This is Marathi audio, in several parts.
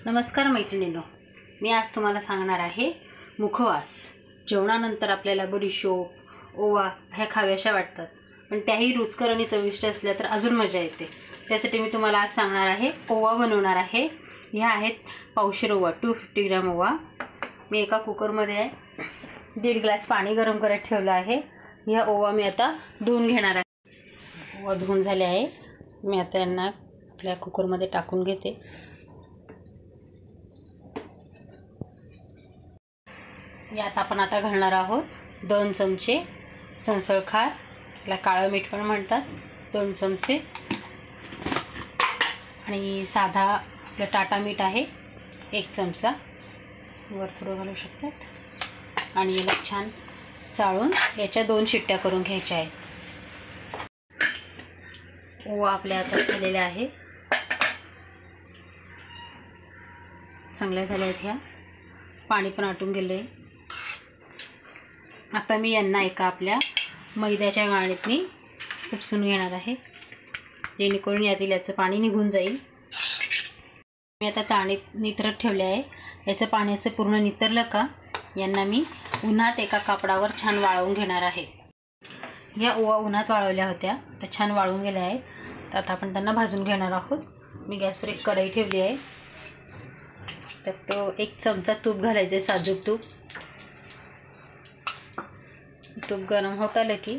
नमस्कार मैत्रिणींनो, मी आज तुम्हाला सांगणार आहे मुखवास। जेवणानंतर आपल्याला बडीशोप, ओवा ह्या खाव्याशा वाटतात, पण त्याही रुचकर आणि चविष्ट असल्या तर अजून मजा येते। त्यासाठी मी तुम्हाला आज सांगणार आहे ओवा बनवणार आहे। ह्या आहेत पावशेर ओवा, 250 ग्रॅम ओवा। मी एका कुकरमध्ये 1.5 ग्लास पाणी गरम करत ठेवलं आहे। ह्या ओवा मी आता धुवून घेणार आहे। ओवा धुवून झाले आहे। मी आता यांना आपल्या कुकरमध्ये टाकून घेते। यात आपण आता घालणार आहोत 2 चमचे संसळ खार, याला काळं मीठ पण म्हणतात, 2 चमचे, आणि साधा आपलं टाटा मीठ आहे 1 चमचा, वर थोडं घालू शकतात। आणि याला छान चाळून याच्या 2 शिट्ट्या करून घ्यायच्या आहेत। ओवा आपल्या आता झालेला आहे, चांगल्या झाल्या आहेत ह्या, पाणी पण आटून गेले। आता मी यांना एका आपल्या मैद्याच्या गाळणीतनी उपसून घेणार आहे, जेणेकरून यातील याचं पाणी निघून जाईल। मी आता चाळणीत नितरत ठेवले आहे। याचं पाणी असं पूर्ण नितरलं का यांना मी उन्हात एका कापडावर छान वाळवून घेणार आहे। या ओवा उन्हात वाळवल्या होत्या, त्या छान वाळून गेल्या आहेत। तर आता आपण त्यांना भाजून घेणार आहोत। मी गॅसवर एक कढई ठेवली आहे, त्यात 1 चमचा तूप घालायचं आहे, साजूक तूप। तूप गरम होत आलं की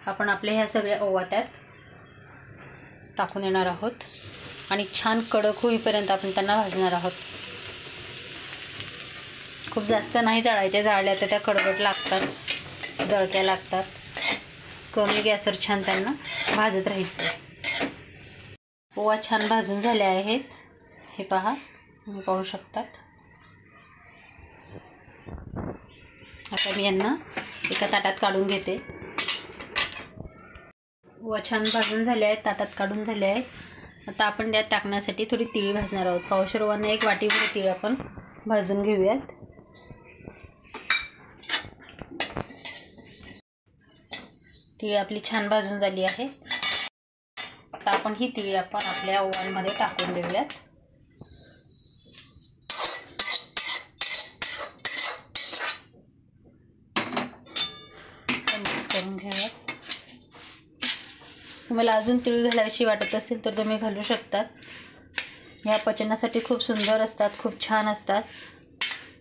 आपण आपल्या ह्या सगळ्या ओवा त्यात टाकून देणार आहोत आणि छान कडक होईपर्यंत आपण त्यांना भाजणार आहोत। खूप जास्त नाही जाळायच्या, जाळल्या तर त्या कडवट लागतात, जळक्या लागतात। कमी गॅसवर छान त्यांना भाजत राहायचं। ओवा छान भाजून झाले आहेत, हे पहा, तुम्ही पाहू शकतात। आता मी यांना एका ताटात काढून घेते। ओवा छान भाजून झाले आहेत, ताटात काढून झाले आहेत। आता आपण त्यात टाकण्यासाठी थोडी तिळी भाजणार आहोत। पावशेर ओवांना 1 वाटीभर तिळ आपण भाजून घेऊयात। तिळी आपली छान भाजून झाली आहे। आता आपण ही तिळी आपण आपल्या ओव्यांमध्ये टाकून देऊयात। करून घेऊयात। तुम्हाला अजून तीळ घालावीशी वाटत असेल तर तुम्ही घालू शकतात। ह्या पचनासाठी खूप सुंदर असतात, खूप छान असतात।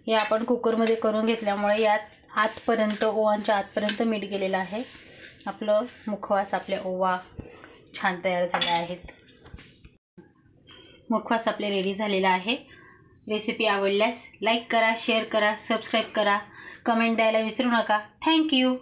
हे आपण कुकरमध्ये करून घेतल्यामुळे यात आतपर्यंत, ओवांच्या आतपर्यंत मीठ गेलेलं आहे। आपलं मुखवास, आपले ओवा छान तयार झाले आहेत। मुखवास आपले रेडी झालेला आहे। रेसिपी आवडल्यास लाईक करा, शेअर करा, सबस्क्राईब करा, कमेंट द्यायला विसरू नका। थँक्यू।